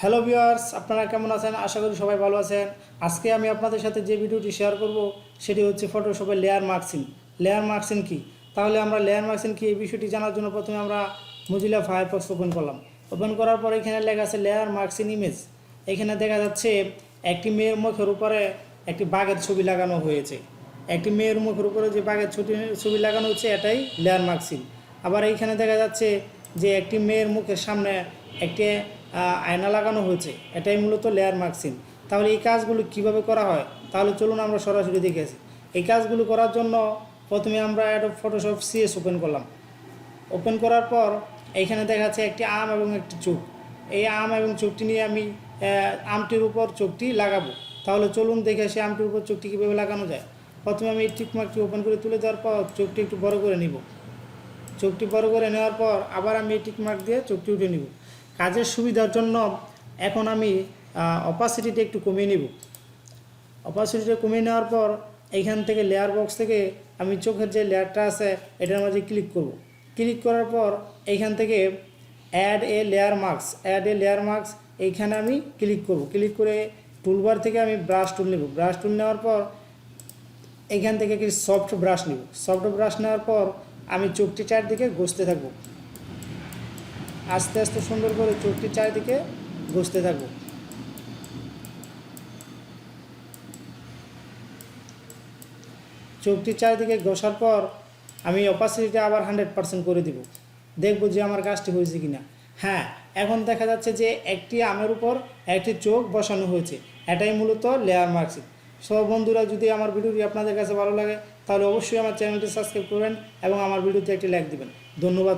Hello viewers, আপনারা কেমন আছেন? আশা করি সবাই ভালো আছেন। আজকে আমি আপনাদের সাথে যে ভিডিওটি শেয়ার করব সেটি হচ্ছে ফটোশপের লেয়ার মার্কসিং। লেয়ার মার্কসিং কী? তাহলে আমরা লেয়ার মার্কসিং কী এই বিষয়টি জানার জন্য প্রথমে আমরা মজিলা ফায়ারফক্স ওপেন করলাম। ওপেন করার পর এখানে লেখা আছে লেয়ার মার্কসিং ইমেজ। এখানে দেখা যাচ্ছে একটি মেয়ের মুখের উপরে একটি বাঘের ছবি লাগানো হয়েছে। একটি মেয়ের মুখের উপরে যে বাঘের ছবি লাগানো হচ্ছে এটাই লেয়ার মার্কসিং। আবার এইখানে দেখা যাচ্ছে যে একটি মেয়ের মুখের সামনে একটি আয়না লাগানো হয়েছে, এটাই মূলত লেয়ার মার্কসিং। তাহলে এই কাজগুলো কিভাবে করা হয় তাহলে চলুন আমরা সরাসরি দেখে আসি। এই কাজগুলো করার জন্য প্রথমে আমরা একটা ফটোশপ সিএস ওপেন করলাম। ওপেন করার পর এইখানে দেখা যাচ্ছে একটি আম এবং একটি চোখ। এই আম এবং চোখটি নিয়ে আমি আমটির উপর চোখটি লাগাবো। তাহলে চলুন দেখে আসি আমটির উপর চোখটি কীভাবে লাগানো যায়। প্রথমে আমি এই টিকমার্কটি ওপেন করে তুলে দেওয়ার পর চোখটি একটু বড় করে নিব। চোখটি বড় করে নেওয়ার পর আবার আমি এই টিকমার্ক দিয়ে চোখটি উঠে নিব। কাজের সুবিধার জন্য এখন আমি অপাসিটিটা একটু কমিয়ে নেব। অপাসিটিটা কমিয়ে নেওয়ার পর এইখান থেকে লেয়ার বক্স থেকে আমি চোখের যে লেয়ারটা আছে এটার মাঝে ক্লিক করব। ক্লিক করার পর এইখান থেকে অ্যাড এ লেয়ার মার্কস এইখানে আমি ক্লিক করব। ক্লিক করে টুলবার থেকে আমি ব্রাশ টুল নেব। ব্রাশ টুল নেওয়ার পর এইখান থেকে কি সফট ব্রাশ নেব। সফট ব্রাশ নেওয়ার পর আমি চোখটি চারদিকে ঘষতে থাকব। আস্তে আস্তে সুন্দর করে চোখটি চারদিকে ঘষতে থাকব। চোখটি চারদিকে ঘষার পর আমি অপাসিটিটা আবার 100% করে দিব। দেখব যে আমার কাজটি হয়েছে কিনা। হ্যাঁ, এখন দেখা যাচ্ছে যে একটি আমের উপর একটি চোখ বসানো হয়েছে। এটাই মূলত লেয়ার মার্কসিং। সব বন্ধুরা, যদি আমার ভিডিওটি আপনাদের কাছে ভালো লাগে তাহলে অবশ্যই আমার চ্যানেলটি সাবস্ক্রাইব করবেন এবং আমার ভিডিওতে একটি লাইক দিবেন। ধন্যবাদ।